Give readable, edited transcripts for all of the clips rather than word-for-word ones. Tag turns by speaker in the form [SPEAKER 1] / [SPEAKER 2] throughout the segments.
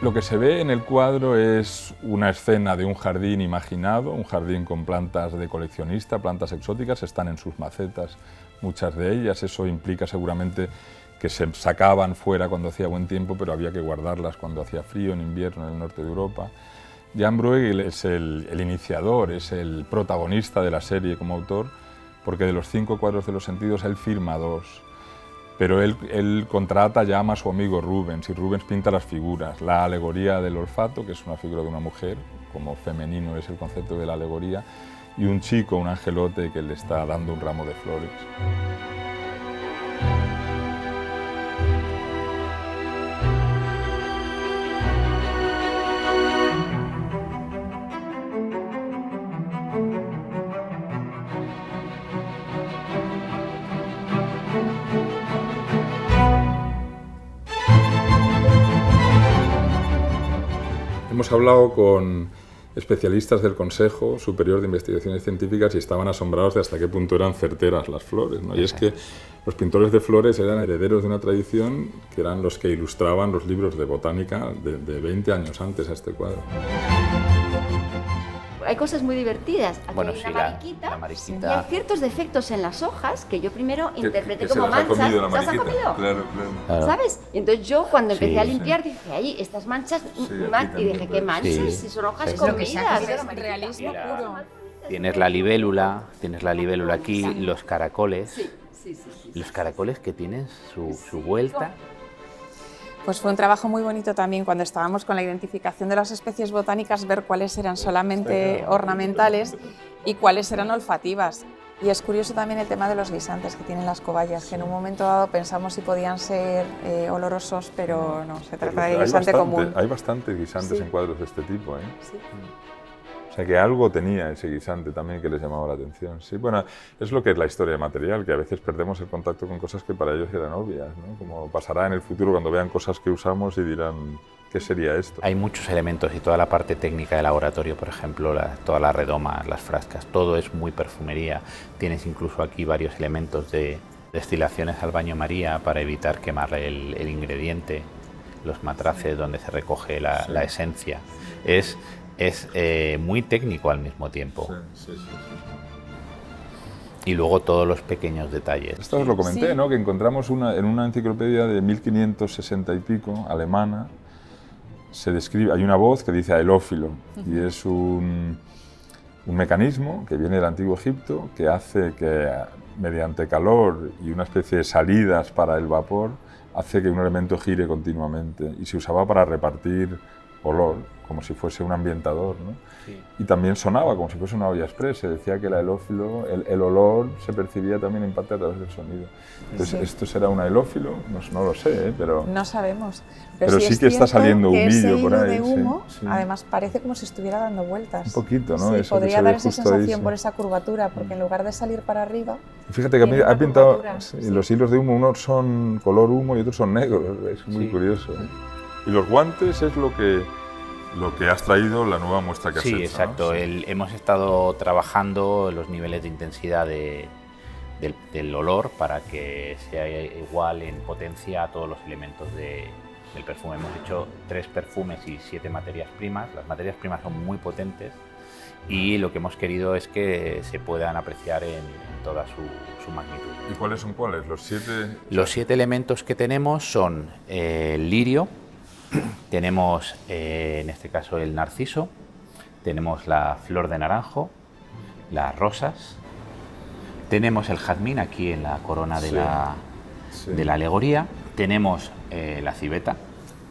[SPEAKER 1] Lo que se ve en el cuadro es una escena de un jardín imaginado, un jardín con plantas de coleccionista, plantas exóticas, están en sus macetas muchas de ellas, eso implica seguramente que se sacaban fuera cuando hacía buen tiempo, pero había que guardarlas cuando hacía frío, en invierno, en el norte de Europa. Jan Bruegel es el iniciador, es el protagonista de la serie como autor, porque de los 5 cuadros de los sentidos él firma 2. Pero él contrata, llama a su amigo Rubens, y Rubens pinta las figuras. La alegoría del olfato, que es una figura de una mujer, como femenino es el concepto de la alegoría, y un chico, un angelote, que le está dando un ramo de flores. Hemos hablado con especialistas del Consejo Superior de Investigaciones Científicas y estaban asombrados de hasta qué punto eran certeras las flores, ¿no? Y es que los pintores de flores eran herederos de una tradición que eran los que ilustraban los libros de botánica de 20 años antes a este cuadro.
[SPEAKER 2] Hay cosas muy divertidas. Aquí
[SPEAKER 3] Bueno,
[SPEAKER 2] hay
[SPEAKER 3] sí,
[SPEAKER 2] la mariquita,
[SPEAKER 3] mariquita.
[SPEAKER 2] y hay ciertos defectos en las hojas que yo primero interpreté
[SPEAKER 1] Que se
[SPEAKER 2] como
[SPEAKER 1] las ha
[SPEAKER 2] manchas.
[SPEAKER 1] comido la
[SPEAKER 2] ¿Se las ha
[SPEAKER 1] mariquita?
[SPEAKER 2] comido?
[SPEAKER 1] Claro.
[SPEAKER 3] Claro.
[SPEAKER 2] ¿Sabes? Y entonces yo cuando empecé
[SPEAKER 3] Sí,
[SPEAKER 2] a limpiar dije, ay, estas manchas,
[SPEAKER 1] aquí
[SPEAKER 2] y dije,
[SPEAKER 1] también
[SPEAKER 2] ¿qué manchas?
[SPEAKER 3] Sí.
[SPEAKER 2] Si son hojas
[SPEAKER 3] Sí.
[SPEAKER 2] comidas.
[SPEAKER 4] Es realismo puro.
[SPEAKER 3] Tienes la libélula aquí, los caracoles.
[SPEAKER 2] Sí.
[SPEAKER 3] Los caracoles que tienen su vuelta.
[SPEAKER 4] Pues fue un trabajo muy bonito también cuando estábamos con la identificación de las especies botánicas, ver cuáles eran solamente ornamentales y cuáles eran olfativas. Y es curioso también el tema de los guisantes que tienen las cobayas, que en un momento dado pensamos si podían ser olorosos, pero no, se trata de guisante común.
[SPEAKER 1] Hay bastantes guisantes
[SPEAKER 4] Sí.
[SPEAKER 1] en cuadros de este tipo, ¿eh?
[SPEAKER 4] Sí.
[SPEAKER 1] O sea que algo tenía ese guisante también que les llamaba la atención. Sí, bueno, es lo que es la historia material, que a veces perdemos el contacto con cosas que para ellos eran obvias, ¿no? Como pasará en el futuro cuando vean cosas que usamos y dirán, ¿qué sería esto?
[SPEAKER 3] Hay muchos elementos y toda la parte técnica del laboratorio, por ejemplo, toda la redoma, las frascas, todo es muy perfumería. Tienes incluso aquí varios elementos de destilaciones al baño María para evitar quemar el ingrediente, los matraces donde se recoge la esencia. Es muy técnico al mismo tiempo.
[SPEAKER 1] Sí.
[SPEAKER 3] Y luego todos los pequeños detalles.
[SPEAKER 1] Esto os lo comenté,
[SPEAKER 4] Sí.
[SPEAKER 1] ¿no? Que encontramos en una enciclopedia de 1560 y pico, alemana, se describe, hay una voz que dice aelófilo, y es un mecanismo que viene del Antiguo Egipto que hace que mediante calor y una especie de salidas para el vapor hace que un elemento gire continuamente, y se usaba para repartir olor, como si fuese un ambientador, ¿no?
[SPEAKER 3] Sí.
[SPEAKER 1] Y también sonaba como si fuese una olla express. Se decía que el aelófilo, el olor se percibía también en parte a través del sonido. Entonces,
[SPEAKER 4] Sí.
[SPEAKER 1] ¿esto será un aelófilo? No lo sé, ¿eh? Pero
[SPEAKER 4] No sabemos.
[SPEAKER 1] Pero sí
[SPEAKER 4] es
[SPEAKER 1] que está
[SPEAKER 4] cierto
[SPEAKER 1] saliendo
[SPEAKER 4] que ese
[SPEAKER 1] humillo por
[SPEAKER 4] hilo
[SPEAKER 1] ahí,
[SPEAKER 4] de
[SPEAKER 1] sí,
[SPEAKER 4] humo,
[SPEAKER 1] sí.
[SPEAKER 4] además parece como si estuviera dando vueltas.
[SPEAKER 1] un poquito, ¿no?
[SPEAKER 4] Sí,
[SPEAKER 1] Eso que
[SPEAKER 4] podría
[SPEAKER 1] se ve
[SPEAKER 4] dar esa
[SPEAKER 1] justo ahí,
[SPEAKER 4] sensación
[SPEAKER 1] sí.
[SPEAKER 4] por esa curvatura, porque en lugar de salir para arriba,
[SPEAKER 1] Fíjate que
[SPEAKER 4] tiene
[SPEAKER 1] ha
[SPEAKER 4] una
[SPEAKER 1] pintado
[SPEAKER 4] curvatura,
[SPEAKER 1] sí,
[SPEAKER 4] sí.
[SPEAKER 1] los hilos de humo, unos son color humo y otros son negros. Es muy
[SPEAKER 3] Sí.
[SPEAKER 1] curioso, ¿eh? Y los guantes es lo que has traído, la nueva muestra que has hecho,
[SPEAKER 3] Sí,
[SPEAKER 1] ¿no?
[SPEAKER 3] exacto.
[SPEAKER 1] Sí.
[SPEAKER 3] Hemos estado trabajando los niveles de intensidad del olor para que sea igual en potencia a todos los elementos del perfume. Hemos hecho 3 perfumes y 7 materias primas. Las materias primas son muy potentes y lo que hemos querido es que se puedan apreciar en toda su magnitud.
[SPEAKER 1] ¿Y cuáles son cuáles? Los 7...
[SPEAKER 3] Los 7 elementos que tenemos son el lirio, tenemos en este caso el narciso, tenemos la flor de naranjo, las rosas, tenemos el jazmín aquí en la corona de,
[SPEAKER 1] Sí.
[SPEAKER 3] de la alegoría, tenemos la civeta,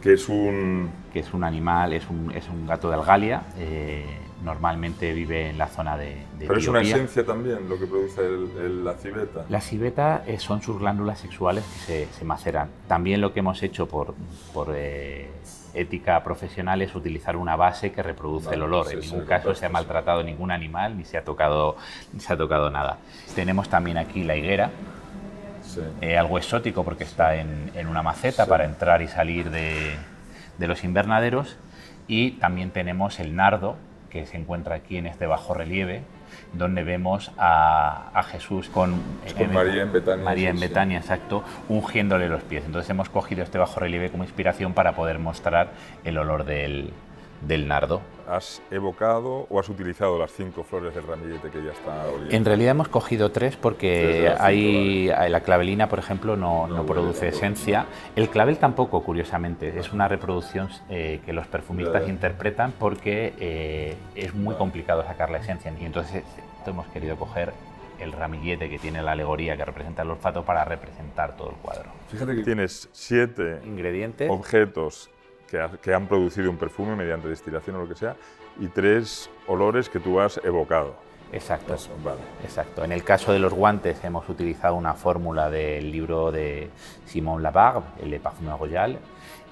[SPEAKER 1] Que es un...
[SPEAKER 3] que es un animal, es un gato de Algalia, normalmente vive en la zona de
[SPEAKER 1] Pero es una
[SPEAKER 3] Etiopía.
[SPEAKER 1] esencia también lo que produce la civeta.
[SPEAKER 3] La civeta son sus glándulas sexuales que se maceran. También lo que hemos hecho por ética profesional es utilizar una base que reproduce el olor.
[SPEAKER 1] sí,
[SPEAKER 3] En
[SPEAKER 1] sí,
[SPEAKER 3] ningún caso
[SPEAKER 1] correcto,
[SPEAKER 3] se ha maltratado ningún animal ni se ha tocado nada. Tenemos también aquí la higuera,
[SPEAKER 1] Sí.
[SPEAKER 3] algo exótico porque está en una maceta para entrar y salir de los invernaderos. Y también tenemos el nardo, que se encuentra aquí en este bajo relieve, donde vemos a Jesús con
[SPEAKER 1] María en Betania.
[SPEAKER 3] María en Betania, exacto, ungiéndole los pies. Entonces hemos cogido este bajorrelieve como inspiración para poder mostrar el olor del nardo.
[SPEAKER 1] ¿Has evocado o has utilizado las 5 flores del ramillete que ya está oliendo?
[SPEAKER 3] En realidad hemos cogido 3 porque la clavelina, por ejemplo, no produce esencia. El clavel tampoco, curiosamente. Es una reproducción que los perfumistas interpretan porque es muy complicado sacar la esencia. Y entonces hemos querido coger el ramillete que tiene la alegoría que representa el olfato para representar todo el cuadro.
[SPEAKER 1] Fíjate que tienes 7
[SPEAKER 3] ingredientes,
[SPEAKER 1] objetos que han producido un perfume mediante destilación o lo que sea, y 3 olores que tú has evocado.
[SPEAKER 3] Exacto.
[SPEAKER 1] Eso, vale.
[SPEAKER 3] Exacto. En el caso de los guantes hemos utilizado una fórmula del libro de Simon Labarbe, el de Parfum Royal,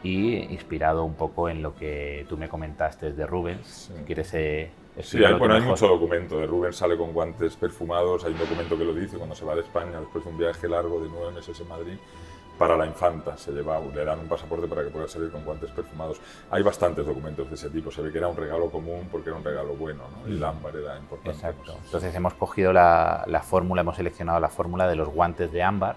[SPEAKER 3] y inspirado un poco en lo que tú me comentaste de Rubens.
[SPEAKER 1] Sí.
[SPEAKER 3] Si quieres
[SPEAKER 1] Sí, hay mucho documento. De Rubens sale con guantes perfumados, hay un documento que lo dice cuando se va de España después de un viaje largo de 9 meses en Madrid, para la infanta, le dan un pasaporte para que pueda salir con guantes perfumados. Hay bastantes documentos de ese tipo, se ve que era un regalo común porque era un regalo bueno, ¿no? Y el ámbar era importante.
[SPEAKER 3] Exacto. Entonces hemos cogido la fórmula, hemos seleccionado la fórmula de los guantes de ámbar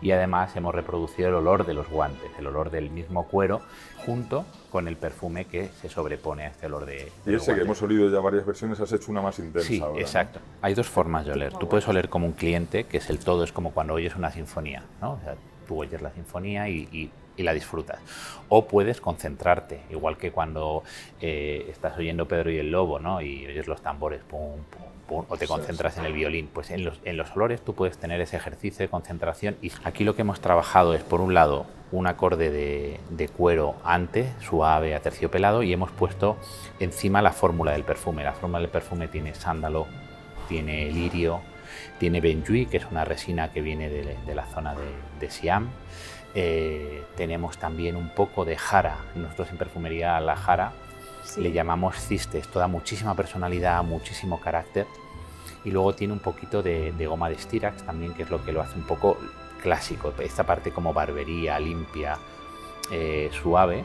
[SPEAKER 3] y además hemos reproducido el olor de los guantes, el olor del mismo cuero, junto con el perfume que se sobrepone a este olor de
[SPEAKER 1] Y ese que hemos olido ya varias versiones, has hecho una más intensa.
[SPEAKER 3] Sí,
[SPEAKER 1] ahora,
[SPEAKER 3] exacto.
[SPEAKER 1] ¿no?
[SPEAKER 3] Hay 2 formas de oler. Tú puedes oler como un cliente, que es el todo, es como cuando oyes una sinfonía, ¿no? O sea, tú oyes la sinfonía y la disfrutas. O puedes concentrarte, igual que cuando estás oyendo Pedro y el Lobo, ¿no? Y oyes los tambores, pum, pum, pum, o te concentras en el violín. Pues en los olores tú puedes tener ese ejercicio de concentración. Y aquí lo que hemos trabajado es, por un lado, un acorde de cuero ante, suave, aterciopelado, y hemos puesto encima la fórmula del perfume. La fórmula del perfume tiene sándalo, tiene lirio, tiene benjuí, que es una resina que viene de la zona de Siam. Tenemos también un poco de jara. Nosotros en perfumería la jara le llamamos ciste. Esto da muchísima personalidad, muchísimo carácter. Y luego tiene un poquito de goma de estírax también, que es lo que lo hace un poco clásico. Esta parte como barbería, limpia, suave.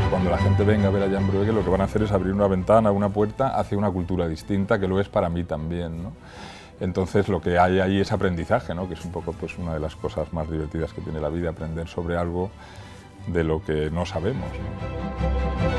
[SPEAKER 1] Cuando la gente venga a ver a Jan Brueghel, lo que van a hacer es abrir una ventana, una puerta hacia una cultura distinta, que lo es para mí también, ¿no? Entonces lo que hay ahí es aprendizaje, ¿no? Que es un poco pues, una de las cosas más divertidas que tiene la vida, aprender sobre algo de lo que no sabemos, ¿no?